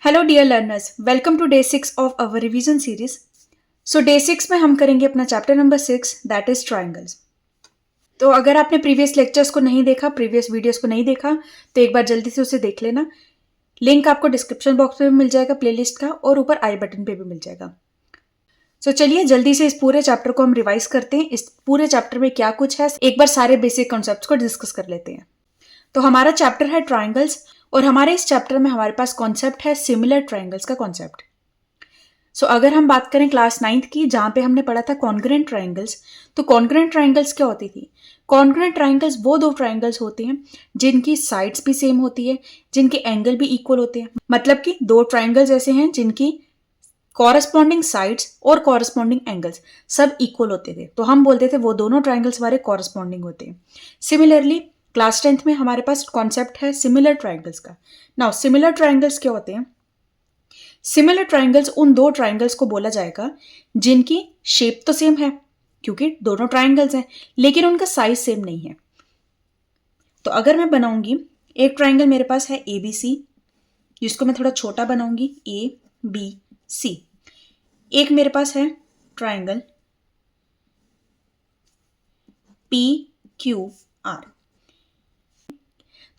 Hello dear learners, welcome to day 6 of our revision series. So day 6 में हम करेंगे अपना chapter number 6, that is triangles. तो अगर आपने प्रीवियस लेक्चर्स को नहीं देखा, प्रीवियस वीडियोस को नहीं देखा, तो एक बार जल्दी से उसे देख लेना। लिंक आपको डिस्क्रिप्शन बॉक्स में भी मिल जाएगा प्लेलिस्ट का, और ऊपर आई बटन पे भी मिल जाएगा। सो चलिए जल्दी से इस पूरे चैप्टर को हम रिवाइज करते हैं। इस पूरे चैप्टर में क्या कुछ है, एक बार सारे बेसिक कॉन्सेप्ट्स को डिस्कस कर लेते हैं। तो हमारा चैप्टर है ट्राइंगल्स, और हमारे इस चैप्टर में हमारे पास कॉन्सेप्ट है सिमिलर ट्राइंगल्स का कॉन्सेप्ट। सो अगर हम बात करें क्लास 9th की, जहां पे हमने पढ़ा था कॉन्ग्रुएंट ट्राइंगल्स, तो कॉन्ग्रुएंट ट्राइंगल्स क्या होती थी? कॉन्ग्रुएंट ट्राइंगल्स वो दो ट्राइंगल्स होते हैं जिनकी साइड्स भी सेम होती है, जिनके एंगल भी इक्वल होते हैं। मतलब कि दो ट्राइंगल्स ऐसे हैं जिनकी कॉरस्पॉन्डिंग साइड्स और कॉरस्पॉन्डिंग एंगल्स सब इक्वल होते थे, तो हम बोलते थे वो दोनों ट्राइंगल्स हमारे कॉरस्पॉन्डिंग होते हैं। सिमिलरली क्लास 10th में हमारे पास कॉन्सेप्ट है सिमिलर ट्राइंगल्स का। नाउ सिमिलर ट्राइंगल्स क्या होते हैं? सिमिलर ट्राइंगल्स उन दो ट्राइंगल्स को बोला जाएगा जिनकी शेप तो सेम है, क्योंकि दोनों ट्राइंगल्स हैं, लेकिन उनका साइज सेम नहीं है। तो अगर मैं बनाऊंगी एक ट्राइंगल, मेरे पास है ए बी सी, जिसको मैं थोड़ा छोटा बनाऊंगी, ए बी सी। एक मेरे पास है ट्राइंगल पी क्यू आर।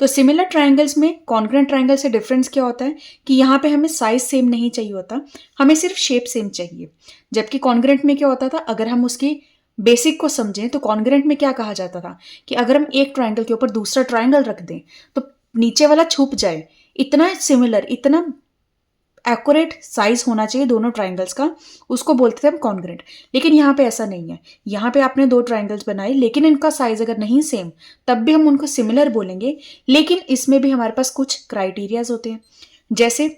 तो सिमिलर ट्राइंगल्स में कॉन्ग्रुएंट ट्राइंगल से डिफरेंस क्या होता है कि यहाँ पे हमें साइज सेम नहीं चाहिए होता, हमें सिर्फ शेप सेम चाहिए। जबकि कॉन्ग्रुएंट में क्या होता था, अगर हम उसकी बेसिक को समझें तो कॉन्ग्रुएंट में क्या कहा जाता था कि अगर हम एक ट्राइंगल के ऊपर दूसरा ट्राइंगल रख दें तो नीचे वाला छुप जाए, इतना सिमिलर, इतना एक्यूरेट साइज होना चाहिए दोनों ट्राइंगल्स का, उसको बोलते थे हम कॉन्ग्रुएंट। लेकिन यहाँ पे ऐसा नहीं है। यहाँ पे आपने दो ट्राइंगल्स बनाए, लेकिन इनका साइज अगर नहीं सेम, तब भी हम उनको सिमिलर बोलेंगे। लेकिन इसमें भी हमारे पास कुछ क्राइटेरियाज होते हैं। जैसे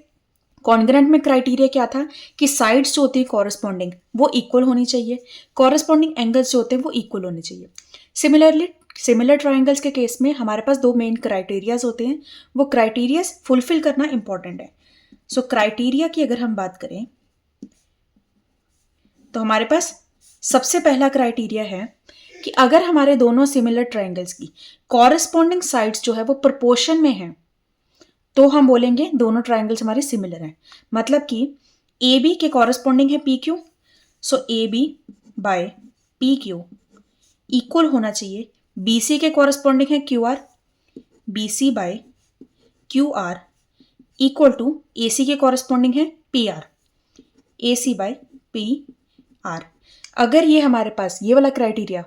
कॉन्ग्रुएंट में क्राइटेरिया क्या था कि साइड्स जो होती है कॉरस्पॉन्डिंग वो इक्वल होनी चाहिए, कॉरस्पॉन्डिंग एंगल्स जो होते हैं वो इक्वल होने चाहिए। सिमिलरली सिमिलर ट्राइंगल्स के केस में हमारे पास दो मेन क्राइटेरियाज होते हैं, वो क्राइटेरियाज फुलफिल करना इंपॉर्टेंट है। सो क्राइटेरिया की अगर हम बात करें तो हमारे पास सबसे पहला क्राइटेरिया है कि अगर हमारे दोनों सिमिलर ट्राइंगल्स की कॉरस्पॉन्डिंग साइड्स जो है वो प्रोपोर्शन में है, तो हम बोलेंगे दोनों ट्राइंगल्स हमारे सिमिलर हैं। मतलब कि ए बी के कॉरस्पॉन्डिंग है P Q, so A B by P Q equal होना चाहिए बी सी के कॉरस्पॉन्डिंग है Q R, B C by Q R equal to A C के कॉरस्पॉन्डिंग है P R, A C by P R. अगर ये हमारे पास ये वाला क्राइटेरिया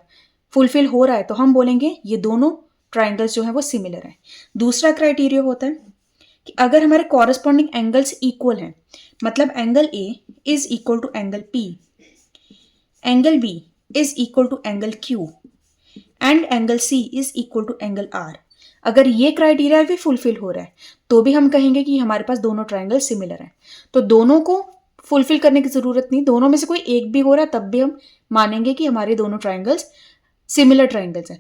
फुलफिल हो रहा है तो हम बोलेंगे ये दोनों ट्राइंगल्स जो है वो सिमिलर है। दूसरा क्राइटेरिया होता है कि अगर हमारे कॉरस्पॉन्डिंग एंगल्स इक्वल हैं, मतलब angle A is equal to angle P, angle B is equal to angle Q, and angle C is equal to angle R. अगर ये क्राइटेरिया भी फुलफिल हो रहा है तो भी हम कहेंगे कि हमारे पास दोनों ट्राइंगल सिमिलर हैं। तो दोनों को फुलफिल करने की जरूरत नहीं, दोनों में से कोई एक भी हो रहा है तब भी हम मानेंगे कि हमारे दोनों ट्राइंगल्स सिमिलर ट्राइंगल्स हैं।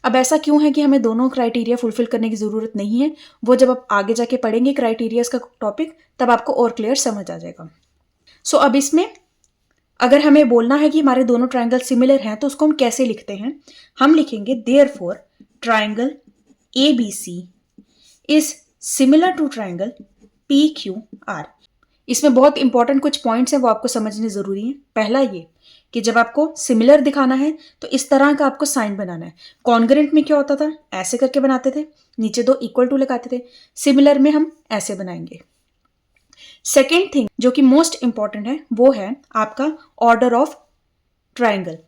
अब ऐसा क्यों है कि हमें दोनों क्राइटेरिया फुलफिल करने की जरूरत नहीं है, वो जब आप आगे जाके पढ़ेंगे क्राइटेरियाज का टॉपिक, तब आपको और क्लियर समझ आ जाएगा। सो अब इसमें अगर हमें बोलना है कि हमारे दोनों ट्राइंगल सिमिलर हैं तो उसको हम कैसे लिखते हैं? हम लिखेंगे therefore triangle ABC is similar to triangle PQR। इसमें बहुत इंपॉर्टेंट कुछ पॉइंट्स हैं, वो आपको समझने जरूरी है। पहला ये कि जब आपको सिमिलर दिखाना है तो इस तरह का आपको साइन बनाना है। कॉन्ग्रुएंट में क्या होता था, ऐसे करके बनाते थे, नीचे दो इक्वल टू लगाते थे। सिमिलर में हम ऐसे बनाएंगे। सेकेंड थिंग जो कि मोस्ट इंपॉर्टेंट है वो है आपका ऑर्डर ऑफ ट्राइंगल।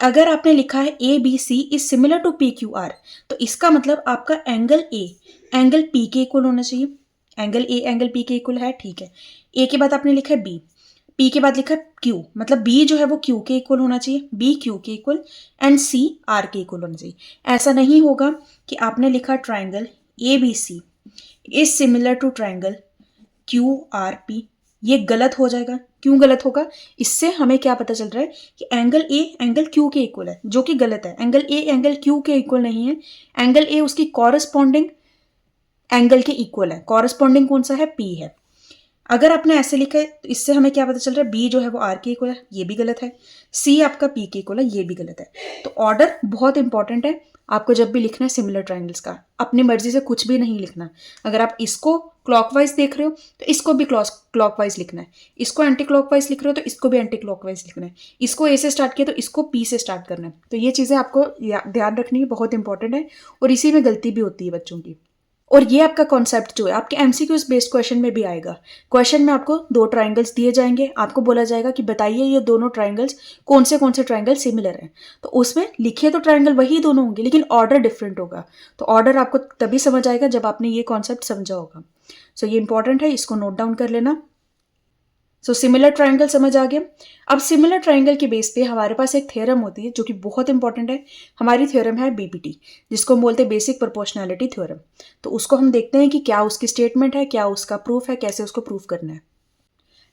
अगर आपने लिखा है A B C is similar to P Q R, तो इसका मतलब आपका एंगल ए एंगल पी के इक्वल होना चाहिए। एंगल ए एंगल पी के इक्वल है, ठीक है। ए के बाद आपने लिखा है बी, पी के बाद लिखा है क्यू, मतलब बी जो है वो क्यू के इक्वल होना चाहिए, बी क्यू के इक्वल, एंड सी आर के इक्वल होना चाहिए। ऐसा नहीं होगा कि आपने लिखा triangle A B C is similar to triangle Q R P, ये गलत हो जाएगा। क्यों गलत होगा? इससे हमें क्या पता चल रहा है कि एंगल ए एंगल क्यू के इक्वल है, जो कि गलत है। एंगल ए एंगल क्यू के इक्वल नहीं है, एंगल ए उसकी कॉरस्पॉन्डिंग एंगल के इक्वल है। कॉरस्पॉन्डिंग कौन सा है? पी है। अगर आपने ऐसे लिखा है तो इससे हमें क्या पता चल रहा है, बी जो है वो आर के इक्वल है, ये भी गलत है। सी आपका पी के इक्वल है, ये भी गलत है। तो ऑर्डर बहुत इंपॉर्टेंट है, आपको जब भी लिखना है सिमिलर ट्राइंगल्स का, अपनी मर्जी से कुछ भी नहीं लिखना। अगर आप इसको क्लॉकवाइज देख रहे हो तो इसको भी क्लॉकवाइज लिखना है, इसको एंटी क्लॉकवाइज लिख रहे हो तो इसको भी एंटी क्लॉकवाइज लिखना है, इसको ए से स्टार्ट किया तो इसको पी से स्टार्ट करना है। तो ये चीज़ें आपको ध्यान रखनी है, बहुत इंपॉर्टेंट है, और इसी में गलती भी होती है बच्चों की। और ये आपका कॉन्सेप्ट जो है आपके एमसीक्यूज बेस्ड क्वेश्चन में भी आएगा। क्वेश्चन में आपको 2 ट्राइंगल्स दिए जाएंगे, आपको बोला जाएगा कि बताइए ये दोनों ट्राइंगल्स कौन से ट्राइंगल सिमिलर हैं। तो उसमें लिखे तो ट्राइंगल वही दोनों होंगे, लेकिन ऑर्डर डिफरेंट होगा। तो ऑर्डर आपको तभी समझ आएगा जब आपने ये कॉन्सेप्ट समझा होगा। सो ये इंपॉर्टेंट है, इसको नोट डाउन कर लेना। सो सिमिलर ट्राइंगल समझ आ गया। अब सिमिलर ट्राइंगल के बेस पे हमारे पास एक थ्योरम होती है जो कि बहुत इंपॉर्टेंट है। हमारी थ्योरम है बीपीटी, जिसको हम बोलते हैं बेसिक प्रोपोर्शनैलिटी थ्योरम। तो उसको हम देखते हैं कि क्या उसकी स्टेटमेंट है, क्या उसका प्रूफ है, कैसे उसको प्रूफ करना है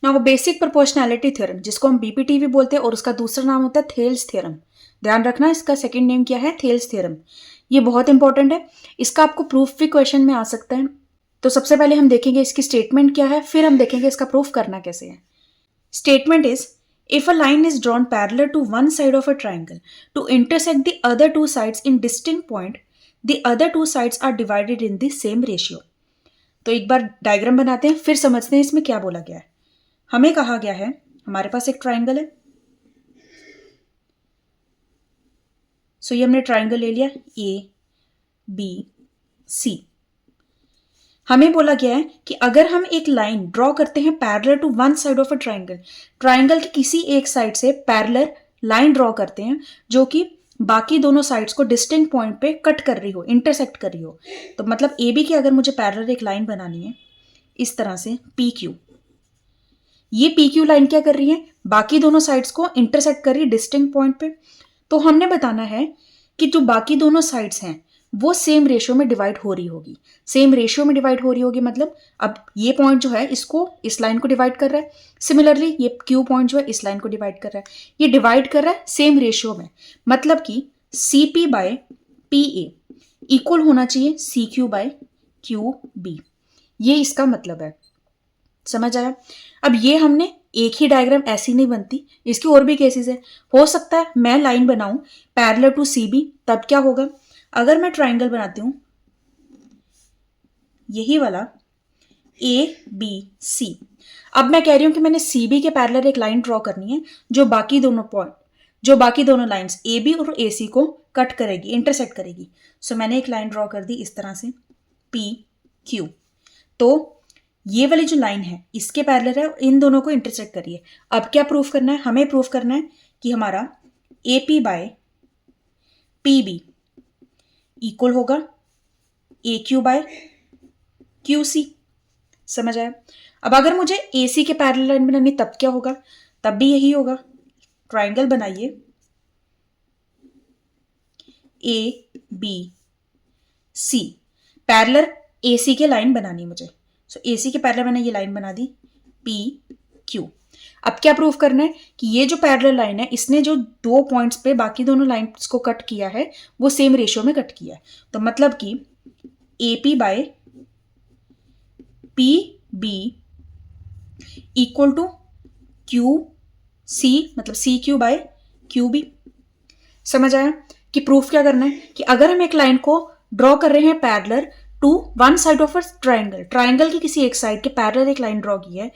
ना। वो बेसिक प्रोपोर्शनैलिटी थ्योरम, जिसको हम बीपीटी भी बोलते हैं, और उसका दूसरा नाम होता है थेल्स थ्योरम। ध्यान रखना, इसका सेकेंड नेम क्या है, थेल्स थ्योरम। ये बहुत इंपॉर्टेंट है, इसका आपको प्रूफ भी क्वेश्चन में आ सकता है। तो सबसे पहले हम देखेंगे इसकी स्टेटमेंट क्या है, फिर हम देखेंगे इसका प्रूफ करना कैसे है। Statement is, if a line is drawn parallel to one side of a triangle to intersect the other two sides in distinct point, the other two sides are divided in the same ratio. तो एक बार diagram बनाते हैं, फिर समझते हैं इसमें क्या बोला गया है। हमें कहा गया है हमारे पास एक ट्राइंगल है। सो ये हमने ट्राइंगल ले लिया ए बी सी। हमें बोला गया है कि अगर हम एक लाइन ड्रॉ करते हैं parallel to one side of a triangle, triangle की किसी एक साइड से पैरेलल लाइन ड्रॉ करते हैं जो कि बाकी दोनों साइड्स को डिस्टिंक्ट पॉइंट पे कट कर रही हो, इंटरसेक्ट कर रही हो। तो मतलब ए बी की अगर मुझे पैरेलल एक लाइन बनानी है इस तरह से पी क्यू, ये पी क्यू लाइन क्या कर रही है, बाकी दोनों साइड्स को इंटरसेक्ट कर रही है डिस्टिंक्ट पॉइंट पे। तो हमने बताना है कि जो बाकी दोनों साइड्स हैं वो सेम रेशियो में डिवाइड हो रही होगी। सेम रेशियो में डिवाइड हो रही होगी मतलब अब ये पॉइंट जो है इसको, इस लाइन को डिवाइड कर रहा है, सिमिलरली ये क्यू पॉइंट जो है इस लाइन को डिवाइड कर रहा है, ये डिवाइड कर रहा है सेम रेशियो में। मतलब कि C P by P A equal होना चाहिए C Q by Q B. ये इसका मतलब है, समझ आया। अब ये हमने एक ही डायग्राम ऐसी नहीं बनती, इसकी और भी केसेस है। हो सकता है मैं लाइन बनाऊं पैरेलल टू सी बी, तब क्या होगा, अगर मैं ट्राइंगल बनाती हूं यही वाला ए बी सी, अब मैं कह रही हूं कि मैंने सी बी के पैरेलल एक लाइन ड्रॉ करनी है जो बाकी दोनों लाइंस ए बी और ए सी को कट करेगी, इंटरसेक्ट करेगी। सो मैंने एक लाइन ड्रॉ कर दी इस तरह से पी क्यू। तो ये वाली जो लाइन है इसके पैरेलल है, इन दोनों को इंटरसेक्ट करिए। अब क्या प्रूफ करना है, हमें प्रूफ करना है कि हमारा A P by P B equal होगा A Q by Q C. समझ आया। अब अगर मुझे ए सी के पैरेलल लाइन बनानी तब क्या होगा, तब भी यही होगा। ट्राइंगल बनाइए ए बी सी, पैरेलल ए सी के लाइन बनानी मुझे। सो ए सी के पैरेलल मैंने ये लाइन बना दी पी क्यू। अब क्या प्रूफ करना है कि ये जो पैरेलल लाइन है इसने जो 2 पॉइंट्स पे बाकी दोनों लाइंस को कट किया है वो सेम रेशियो में कट किया है। तो मतलब कि A P by P B equal to Q C, मतलब C Q by Q B. समझ आया कि प्रूफ क्या करना है कि अगर हम एक लाइन को ड्रॉ कर रहे हैं parallel to one side of a triangle, triangle की किसी एक साइड के पैरेलल एक लाइन ड्रॉ की है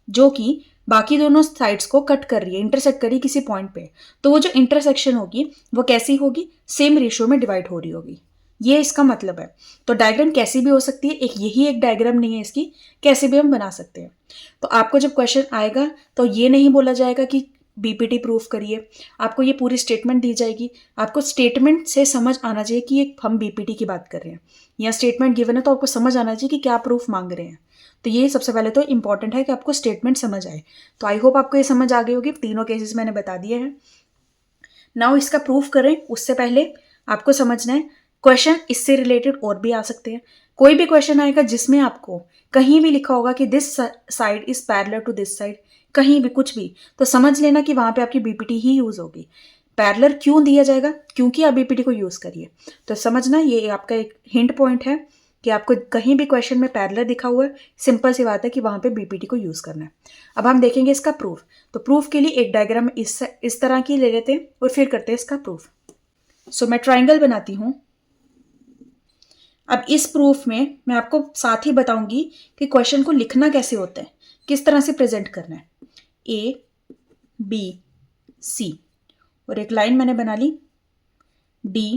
जो कि बाकी दोनों साइड्स को कट कर रही है, इंटरसेक्ट कर रही है किसी पॉइंट पे, तो वो जो इंटरसेक्शन होगी वो कैसी होगी, सेम रेशियो में डिवाइड हो रही होगी। ये इसका मतलब है। तो डायग्राम कैसी भी हो सकती है, एक यही एक डायग्राम नहीं है इसकी, कैसे भी हम बना सकते हैं। तो आपको जब क्वेश्चन आएगा तो ये नहीं बोला जाएगा कि बीपीटी प्रूफ करिए, आपको ये पूरी स्टेटमेंट दी जाएगी। आपको स्टेटमेंट से समझ आना चाहिए कि ये हम बीपीटी की बात कर रहे हैं या स्टेटमेंट गिवन है, तो आपको समझ आना चाहिए कि क्या प्रूफ मांग रहे हैं। तो ये सबसे पहले तो इंपॉर्टेंट है कि आपको स्टेटमेंट समझ आए। तो आई होप आपको ये समझ आ गई होगी, तीनों केसेस मैंने बता दिए हैं। नाउ इसका प्रूफ करें उससे पहले आपको समझना है क्वेश्चन इससे रिलेटेड और भी आ सकते हैं। कोई भी क्वेश्चन आएगा जिसमें आपको कहीं भी लिखा होगा कि this side is parallel to this side, कहीं भी कुछ भी, तो समझ लेना कि वहां पे आपकी बीपीटी ही यूज होगी। पैरेलल क्यों दिया जाएगा, क्योंकि आप बीपीटी को यूज करिए। तो समझना ये आपका एक हिंट पॉइंट है कि आपको कहीं भी क्वेश्चन में पैरेलल दिखा हुआ है, सिंपल सी बात है कि वहां पे बीपीटी को यूज करना है। अब हम देखेंगे इसका प्रूफ। तो प्रूफ के लिए एक डायग्राम इस तरह की ले लेते हैं और फिर करते हैं इसका प्रूफ। सो मैं ट्राइंगल बनाती हूँ अब इस प्रूफ में मैं आपको साथ ही बताऊंगी कि क्वेश्चन को लिखना कैसे होता है, किस तरह से प्रेजेंट करना है। ए बी सी और एक लाइन मैंने बना ली डी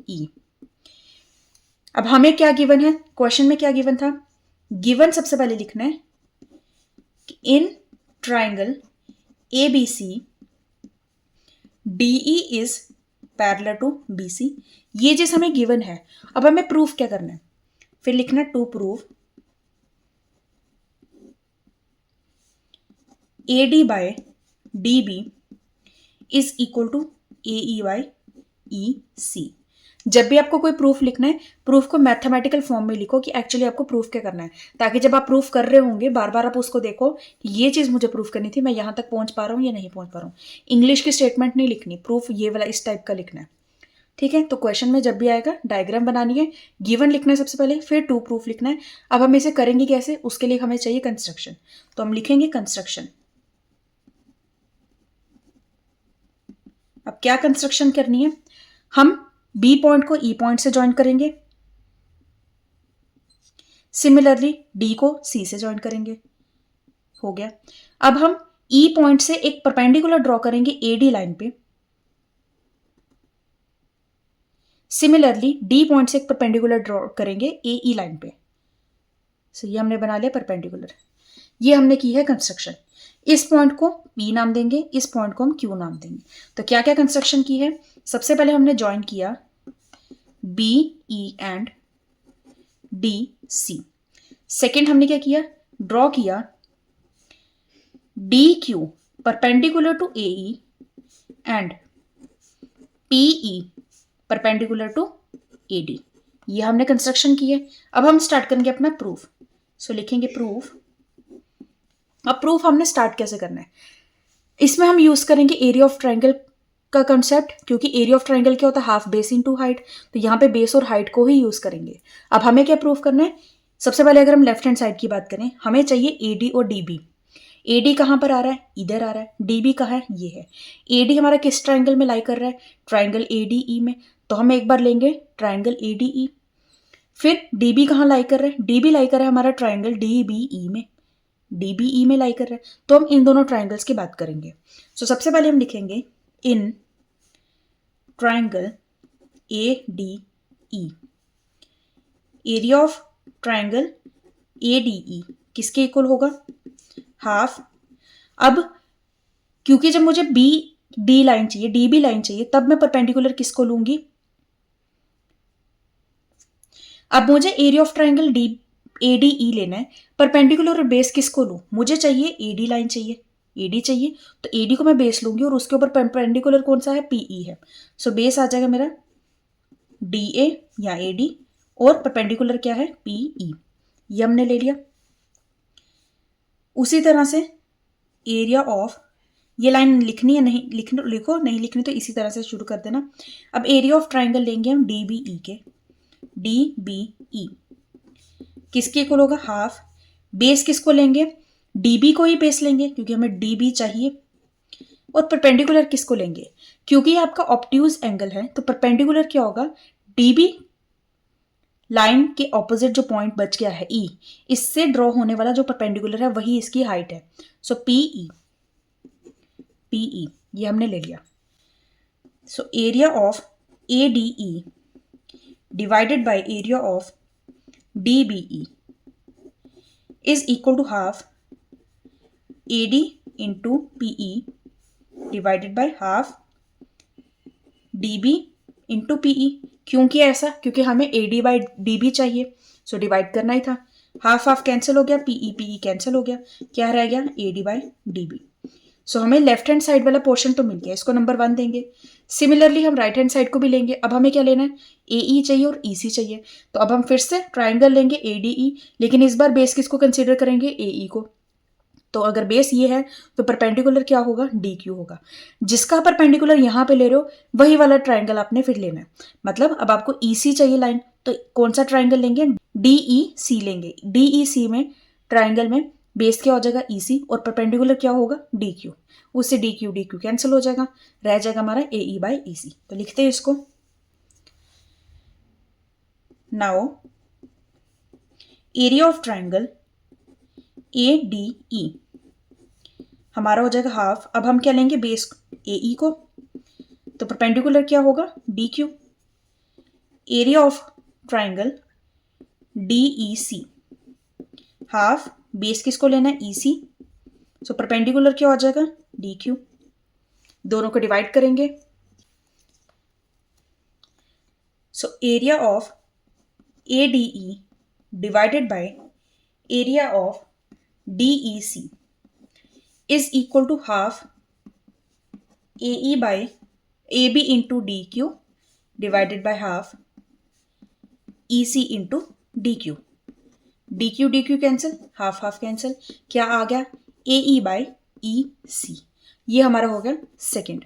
ई। अब हमें क्या गिवन है, क्वेश्चन में क्या गिवन था, गिवन सबसे पहले लिखना है कि in triangle A B C DE is parallel to BC। ये चीज हमें गिवन है। अब हमें प्रूफ क्या करना है, फिर लिखना to proof AD by DB is equal to AE by EC। जब भी आपको कोई प्रूफ लिखना है, प्रूफ को मैथमेटिकल फॉर्म में लिखो कि एक्चुअली आपको प्रूफ क्या करना है, ताकि जब आप प्रूफ कर रहे होंगे बार बार आप उसको देखो कि ये चीज मुझे प्रूफ करनी थी, मैं यहां तक पहुंच पा रहा हूं या नहीं पहुंच पा रहा हूं। इंग्लिश की स्टेटमेंट नहीं लिखनी, प्रूफ ये वाला इस टाइप का लिखना है। ठीक है, तो क्वेश्चन में जब भी आएगा डायग्राम बनानी है, गिवन लिखना है सबसे पहले, फिर टू प्रूफ लिखना है। अब हम इसे करेंगे कैसे, उसके लिए हमें चाहिए कंस्ट्रक्शन, तो हम लिखेंगे कंस्ट्रक्शन। अब क्या कंस्ट्रक्शन करनी है, हम बी पॉइंट को ई पॉइंट से ज्वाइन करेंगे, सिमिलरली डी को सी से ज्वाइन करेंगे, हो गया। अब हम ई पॉइंट से एक परपेंडिकुलर ड्रॉ करेंगे एडी लाइन पे, सिमिलरली डी पॉइंट से एक परपेंडिकुलर ड्रॉ करेंगे एई लाइन पे। सो ये हमने बना लिया परपेंडिकुलर, ये हमने की है कंस्ट्रक्शन। इस पॉइंट को P नाम देंगे, इस पॉइंट को हम Q नाम देंगे। तो क्या क्या कंस्ट्रक्शन की है, सबसे पहले हमने ज्वाइन किया BE एंड DC। सेकेंड हमने क्या किया, ड्रॉ किया DQ perpendicular to AE and PE perpendicular to AD। ये हमने कंस्ट्रक्शन की है। अब हम स्टार्ट करेंगे अपना प्रूफ। सो लिखेंगे प्रूफ। अब प्रूफ हमने स्टार्ट कैसे करना है, इसमें हम यूज करेंगे एरिया ऑफ ट्राइंगल का कंसेप्ट, क्योंकि एरिया ऑफ ट्राइंगल क्या होता है, हाफ बेस इनटू हाइट, तो यहाँ पे बेस और हाइट को ही यूज करेंगे। अब हमें क्या प्रूफ करना है, सबसे पहले अगर हम लेफ्ट हैंड साइड की बात करें, हमें चाहिए AD और DB। AD कहाँ पर आ रहा है, इधर आ रहा है। DB कहाँ है, ये है। AD हमारा किस ट्राइंगल में लाई कर रहा है, ट्राइंगल ADE में, तो हम एक बार लेंगे ट्राइंगल ADE। फिर DB कहाँ लाई कर रहा है, DB लाई कर रहा है हमारा ट्राइंगल DBE में, DBE में लाई कर रहा है। तो हम इन दोनों ट्राइंगल्स की बात करेंगे। सो सबसे पहले हम लिखेंगे in triangle ADE, area of triangle ADE किसके इक्वल होगा, हाफ। अब क्योंकि जब मुझे BD लाइन चाहिए, DB लाइन चाहिए, तब मैं परपेंडिकुलर किसको लूंगी, अब मुझे एरिया ऑफ ट्राइंगल ADE लेना है, परपेंडिकुलर और बेस किसको लूं, मुझे चाहिए AD लाइन चाहिए, AD चाहिए, तो AD को मैं बेस लूंगी और उसके ऊपर परपेंडिकुलर कौन सा है, PE है। सो बेस आ जाएगा मेरा DA या AD और परपेंडिकुलर क्या है, PE। ये हमने ले लिया। उसी तरह से एरिया ऑफ, ये लाइन लिखनी है, नहीं लिखो, नहीं लिखनी तो इसी तरह से शुरू कर देना। अब एरिया ऑफ ट्राइंगल लेंगे हम DBE के, DBE किसके इक्वल होगा, हाफ। बेस किसको लेंगे, DB को ही बेस लेंगे क्योंकि हमें DB चाहिए। और परपेंडिकुलर किसको लेंगे, क्योंकि आपका ऑब्ट्यूज एंगल है, तो परपेंडिकुलर क्या होगा, DB लाइन के ऑपोजिट जो पॉइंट बच गया है E, इससे ड्रॉ होने वाला जो परपेंडिकुलर है वही इसकी हाइट है। सो PE ये हमने ले लिया। सो area of ADE divided by area of DBE is equal to half AD into PE divided by half DB into PE। क्यों किया ऐसा, क्योंकि हमें AD by DB चाहिए, सो डिवाइड करना ही था। हाफ हाफ कैंसिल हो गया, PE कैंसिल हो गया, क्या रह गया, AD by DB। सो हमें लेफ्ट हैंड साइड वाला पोर्शन तो मिल गया, इसको नंबर 1 देंगे। सिमिलरली हम राइट हैंड साइड को भी लेंगे। अब हमें क्या लेना है, AE चाहिए और EC चाहिए। तो अब हम फिर से ट्राइंगल लेंगे ADE, लेकिन इस बार बेस किसको कंसीडर करेंगे, AE को। तो अगर बेस ये है तो परपेंडिकुलर क्या होगा, DQ होगा। जिसका परपेंडिकुलर यहाँ पे ले रहे हो वही वाला ट्राइंगल आपने फिर लेना है। मतलब अब आपको EC चाहिए लाइन, तो कौन सा ट्राइंगल लेंगे, DEC लेंगे। DEC में ट्राइंगल में बेस क्या हो जाएगा, EC और परपेंडिकुलर क्या होगा, DQ। उससे DQ कैंसिल हो जाएगा, रह जाएगा हमारा AE by EC। तो लिखते हैं इसको, now area of triangle A D ई हमारा हो जाएगा हाफ। अब हम क्या लेंगे, बेस ए ई को, तो परपेंडिकुलर क्या होगा, D Q. Area of triangle D E C, half base किसको लेना है, ई सी, सो परपेंडिकुलर क्या हो जाएगा, डी क्यू। दोनों को डिवाइड करेंगे, so area of A D E divided by area of D E C is equal to half A E by A B into D Q divided by half E C into D Q. D Q cancel, half half cancel, क्या आ गया, ए E by E सी। ये हमारा हो गया second.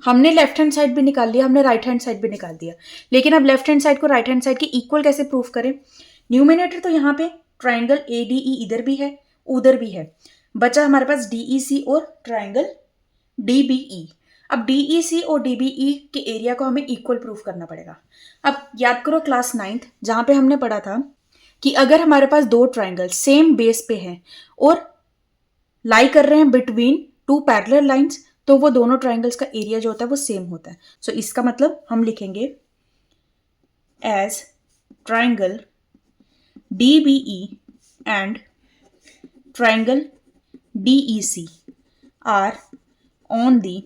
हमने left hand side भी निकाल लिया, हमने राइट हैंड साइड भी निकाल दिया, लेकिन अब लेफ्ट हैंड साइड को राइट हैंड साइड के इक्वल कैसे प्रूफ करें। न्यूमिनेटर तो यहाँ पे ट्राइंगल ए डी ई इधर भी है उधर भी है, बचा हमारे पास डी ई सी और ट्राइंगल डी बी ई। अब डी ई सी और डी बी ई के एरिया को हमें इक्वल प्रूफ करना पड़ेगा। अब याद करो क्लास 9th जहाँ पे हमने पढ़ा था कि अगर हमारे पास दो ट्राइंगल सेम बेस पे हैं और लाई कर रहे हैं बिटवीन टू पैरेलल लाइंस, तो वो दोनों ट्राइंगल्स का एरिया जो होता है वो सेम होता है। सो इसका मतलब हम लिखेंगे as triangle D B E and triangle D E C are on the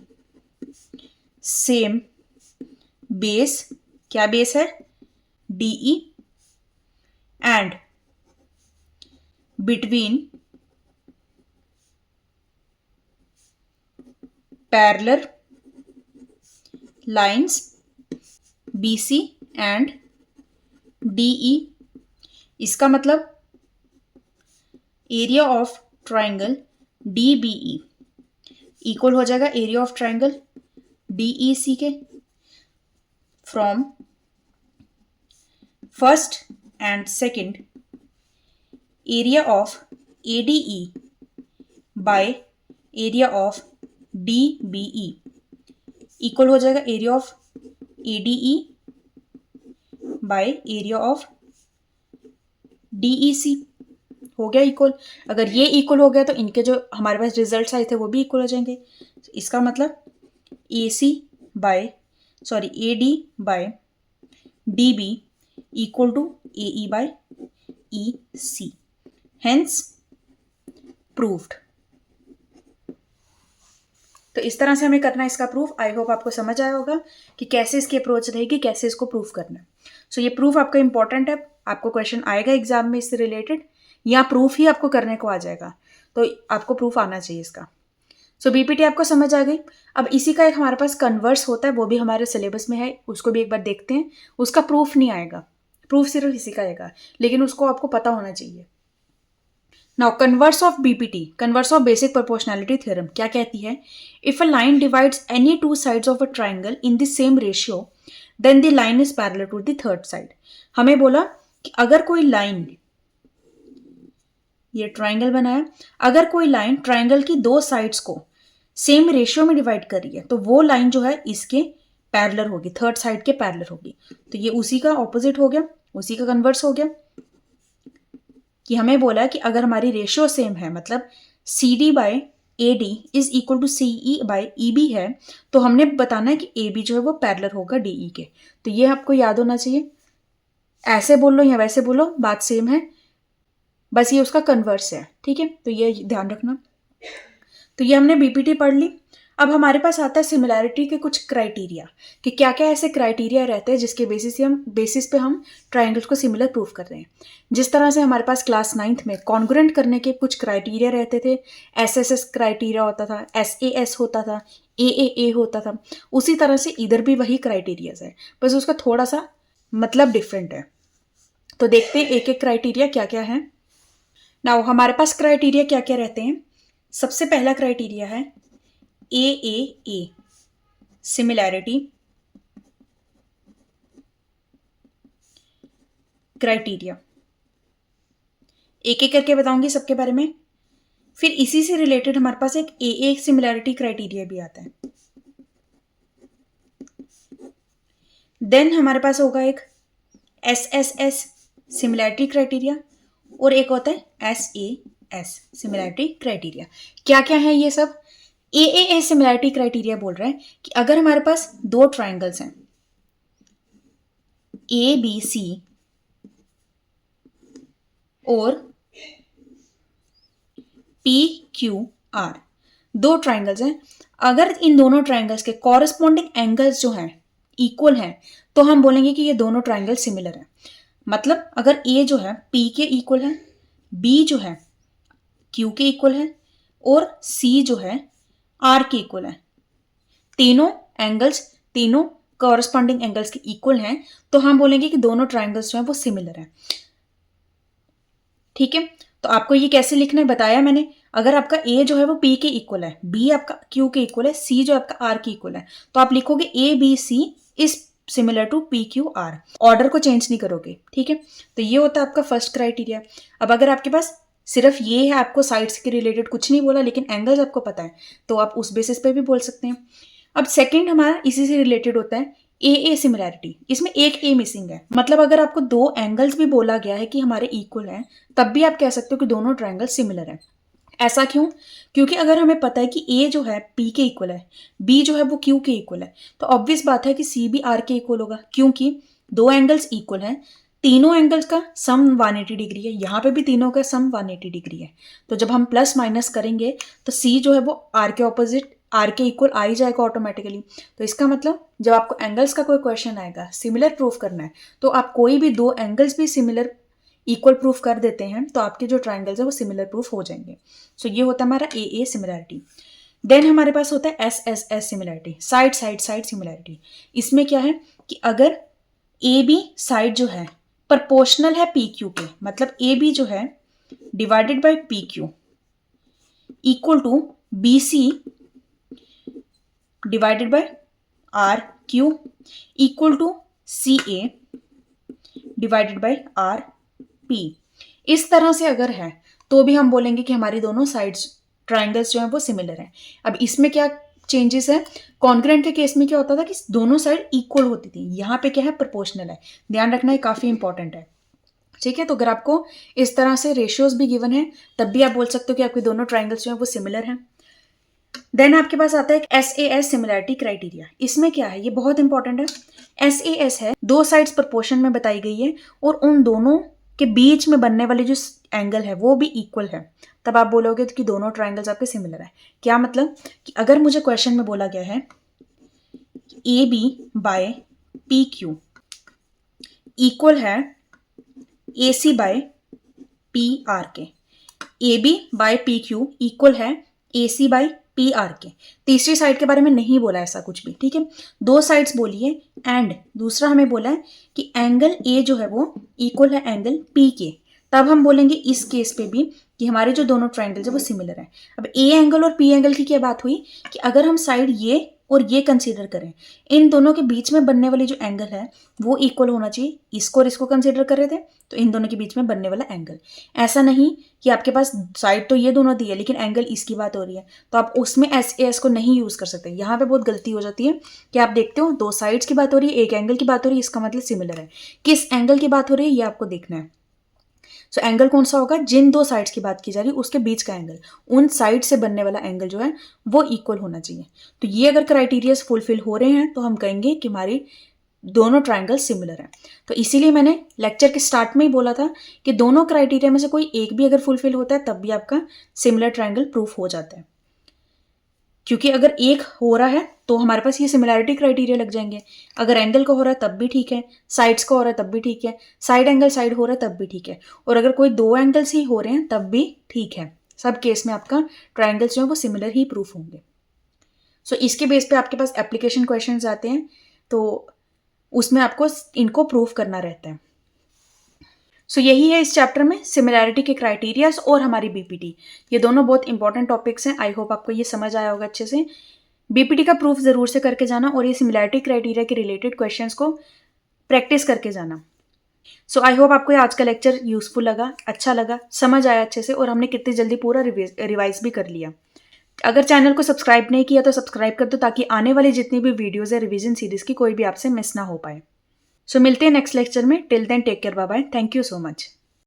same base, क्या बेस है, D E, and between parallel lines B C and D E. इसका मतलब area of triangle D B E equal हो जाएगा area of triangle D E C के from first and second area of A D E by area of D B E equal हो जाएगा area of A D E by area of D E C. हो गया equal. अगर ये equal हो गया तो इनके जो हमारे पास रिजल्ट्स आए थे वो भी इक्वल हो जाएंगे। इसका मतलब A C by A D by D B equal to A E by E C, hence proved. तो इस तरह से हमें करना है इसका प्रूफ। आई होप आपको समझ आया होगा कि कैसे इसकी अप्रोच रहेगी, कैसे इसको प्रूफ करना है। सो ये प्रूफ आपका इंपॉर्टेंट है, आपको क्वेश्चन आएगा एग्जाम में इससे रिलेटेड, या प्रूफ ही आपको करने को आ जाएगा, तो आपको प्रूफ आना चाहिए इसका। सो बीपीटी आपको समझ आ गई। अब इसी का एक हमारे पास कन्वर्स होता है, वो भी हमारे सिलेबस में है, उसको भी एक बार देखते हैं। उसका प्रूफ नहीं आएगा, प्रूफ सिर्फ इसी का आएगा, लेकिन उसको आपको पता होना चाहिए। Now converse of BPT, converse of basic proportionality theorem क्या कहती है, if a line divides any two sides of a triangle in the same ratio then the line is parallel to the third side. हमें बोला कि अगर कोई line, ये triangle बनाया, अगर कोई लाइन ट्राइंगल की दो साइड्स को सेम रेशियो में डिवाइड कर रही है तो वो लाइन जो है इसके पैरेलल होगी, थर्ड साइड के पैरेलल होगी। तो ये उसी का ऑपोजिट हो गया, उसी का कन्वर्स हो गया कि हमें बोला कि अगर हमारी रेशियो सेम है, मतलब C D by A D is equal to C E by E B है, तो हमने बताना है कि ए बी जो है वो पैरेलल होगा डी ई के। तो ये आपको याद होना चाहिए, ऐसे बोल लो या वैसे बोलो बात सेम है, बस ये उसका कन्वर्स है, ठीक है। तो ये ध्यान रखना। तो ये हमने बीपीटी पढ़ ली। अब हमारे पास आता है सिमिलैरिटी के कुछ क्राइटेरिया, कि क्या क्या ऐसे क्राइटेरिया रहते हैं जिसके बेसिस पे हम ट्राइंगल्स को सिमिलर प्रूफ कर रहे हैं। जिस तरह से हमारे पास क्लास 9th में कॉन्ग्रुएंट करने के कुछ क्राइटेरिया रहते थे, एसएसएस क्राइटेरिया होता था, एसएएस होता था, एएए होता था, उसी तरह से इधर भी वही क्राइटेरियाज है, बस उसका थोड़ा सा मतलब डिफरेंट है। तो देखते हैं एक एक क्राइटेरिया क्या क्या है। नाउ हमारे पास क्राइटेरिया क्या क्या रहते हैं। सबसे पहला क्राइटेरिया है AAA, सिमिलैरिटी क्राइटेरिया। एक एक करके बताऊंगी सबके बारे में। फिर इसी से रिलेटेड हमारे पास एक AA सिमिलैरिटी क्राइटेरिया भी आता है। देन हमारे पास होगा एक SSS सिमिलैरिटी क्राइटेरिया और एक होता है SAS सिमिलैरिटी क्राइटेरिया। क्या क्या है ये सब? AAA सिमिलैरिटी क्राइटेरिया बोल रहा है कि अगर हमारे पास दो ट्राइंगल्स हैं ABC और PQR, दो ट्राइंगल्स हैं, अगर इन दोनों ट्राइंगल्स के कॉरेस्पॉन्डिंग एंगल्स जो हैं इक्वल हैं तो हम बोलेंगे कि ये दोनों ट्राइंगल सिमिलर हैं। मतलब अगर A जो है P के इक्वल है, B जो है Q के इक्वल है और C जो है R के इक्वल है, तीनों एंगल्स तीनों कॉरेस्पॉन्डिंग एंगल्स के इक्वल हैं, तो हम बोलेंगे कि दोनों ट्राइंगल्स जो हैं वो सिमिलर हैं। ठीक है, तो आपको ये कैसे लिखना है बताया मैंने। अगर आपका A जो है वो P के इक्वल है, B आपका Q के इक्वल है, C जो आपका R के इक्वल है, तो आप लिखोगे ABC is similar to PQR, order को चेंज नहीं करोगे। ठीक है, तो ये होता है आपका फर्स्ट क्राइटेरिया। अब अगर आपके पास सिर्फ ये है, आपको साइड्स के रिलेटेड कुछ नहीं बोला लेकिन एंगल्स आपको पता है, तो आप उस बेसिस पे भी बोल सकते हैं। अब सेकंड हमारा इसी से रिलेटेड होता है AA सिमिलैरिटी। इसमें एक A मिसिंग है, मतलब अगर आपको दो एंगल्स भी बोला गया है कि हमारे इक्वल हैं, तब भी आप कह सकते हो कि दोनों ट्राइंगल सिमिलर हैं। ऐसा क्यों? क्योंकि अगर हमें पता है कि A जो है P के इक्वल है, B जो है वो Q के इक्वल है, तो ऑब्वियस बात है कि C भी R के इक्वल होगा, क्योंकि दो एंगल्स इक्वल हैं, तीनों एंगल्स का सम 180 डिग्री है, यहाँ पे भी तीनों का सम 180 डिग्री है। तो जब हम प्लस माइनस करेंगे तो C जो है वो R के ऑपोजिट R के इक्वल आ ही जाएगा ऑटोमेटिकली। तो इसका मतलब जब आपको एंगल्स का कोई क्वेश्चन आएगा, सिमिलर प्रूफ करना है, तो आप कोई भी दो एंगल्स भी सिमिलर इक्वल प्रूफ कर देते हैं तो आपके जो ट्राइंगल्स है वो सिमिलर प्रूफ हो जाएंगे। सो ये होता है हमारा AA सिमिलैरिटी। देन हमारे पास होता है SSS similarity, side side side similarity. इसमें क्या है कि अगर AB साइड जो है प्रोपोर्शनल है PQ के, मतलब AB जो है divided by PQ equal to BC divided by RQ equal to CA divided by RP, इस तरह से अगर है तो भी हम बोलेंगे कि हमारी दोनों साइड्स ट्राइंगल्स जो हैं वो सिमिलर हैं। अब इसमें क्या चेंजेस है? कॉन्ग्रुएंट के केस में क्या होता था कि दोनों साइड इक्वल होती थी, यहाँ पे क्या है प्रोपोर्शनल है। ध्यान रखना है, काफी इंपॉर्टेंट है। ठीक है, तो अगर आपको इस तरह से रेशियोज भी गिवन है तब भी आप बोल सकते हो कि आपके दोनों ट्राइंगल्स जो हैं वो सिमिलर हैं। देन आपके पास आता है SAS सिमिलैरिटी क्राइटेरिया। इसमें क्या है, ये बहुत इंपॉर्टेंट है। SAS है दो साइड्स प्रोपोर्शन में बताई गई है और उन दोनों के बीच में बनने वाली जो एंगल है वो भी इक्वल है, तब आप बोलोगे कि दोनों ट्राइंगल्स आपके सिमिलर है। क्या मतलब कि अगर मुझे क्वेश्चन में बोला गया है AB बाय PQ इक्वल है AC बाय PR के, AB बाय PQ इक्वल है AC बाय PR के। तीसरी साइड के बारे में नहीं बोला ऐसा कुछ भी। ठीक है, दो साइड्स बोली है एंड दूसरा हमें बोला है कि एंगल A जो है वो इक्वल है एंगल P के, तब हम बोलेंगे इस केस पे भी कि हमारे जो दोनों ट्राइंगल्स है वो सिमिलर है। अब A एंगल और P एंगल की क्या बात हुई कि अगर हम साइड ये और ये कंसीडर करें, इन दोनों के बीच में बनने वाली जो एंगल है वो इक्वल होना चाहिए। इसको और इसको कंसीडर कर रहे थे तो इन दोनों के बीच में बनने वाला एंगल, ऐसा नहीं कि आपके पास साइड तो ये दोनों दी है लेकिन एंगल इसकी बात हो रही है, तो आप उसमें SAS को नहीं यूज कर सकते। यहाँ पे बहुत गलती हो जाती है कि आप देखते हो दो साइड्स की बात हो रही है, एक एंगल की बात हो रही है, इसका मतलब सिमिलर है। किस एंगल की बात हो रही है ये आपको देखना है। सो एंगल कौन सा होगा? जिन दो साइड्स की बात की जा रही है उसके बीच का एंगल, उन साइड से बनने वाला एंगल जो है वो इक्वल होना चाहिए। तो ये अगर क्राइटेरियाज फुलफिल हो रहे हैं तो हम कहेंगे कि हमारी दोनों ट्राइंगल सिमिलर हैं। तो इसीलिए मैंने लेक्चर के स्टार्ट में ही बोला था कि दोनों क्राइटेरिया में से कोई एक भी अगर फुलफिल होता है तब भी आपका सिमिलर ट्राइंगल प्रूफ हो जाता है। क्योंकि अगर एक हो रहा है तो हमारे पास ये सिमिलैरिटी क्राइटेरिया लग जाएंगे। अगर एंगल का हो रहा है तब भी ठीक है, साइड्स का हो रहा है तब भी ठीक है, साइड एंगल साइड हो रहा है तब भी ठीक है, और अगर कोई दो एंगल्स ही हो रहे हैं तब भी ठीक है। सब केस में आपका ट्राइंगल्स जो है वो सिमिलर ही प्रूफ होंगे। सो इसके बेस पे आपके पास एप्लीकेशन क्वेश्चंस आते हैं तो उसमें आपको इनको प्रूफ करना रहता है। सो यही है इस चैप्टर में सिमिलैरिटी के क्राइटेरियाज और हमारी बीपीटी। ये दोनों बहुत इंपॉर्टेंट टॉपिक्स हैं। आई होप आपको ये समझ आया होगा अच्छे से। बीपीटी का प्रूफ जरूर से करके जाना और ये सिमिलैरिटी क्राइटेरिया के रिलेटेड क्वेश्चंस को प्रैक्टिस करके जाना। सो आई होप आपको ये आज का लेक्चर यूजफुल लगा, अच्छा लगा, समझ आया अच्छे से, और हमने कितनी जल्दी पूरा रिवाइज भी कर लिया। अगर चैनल को सब्सक्राइब नहीं किया तो सब्सक्राइब कर दो ताकि आने वाली जितनी भी वीडियोज़ है रिवीजन सीरीज की कोई भी आपसे मिस ना हो पाए। सो मिलते हैं नेक्स्ट लेक्चर में। Till then take care, bye bye, thank you so much.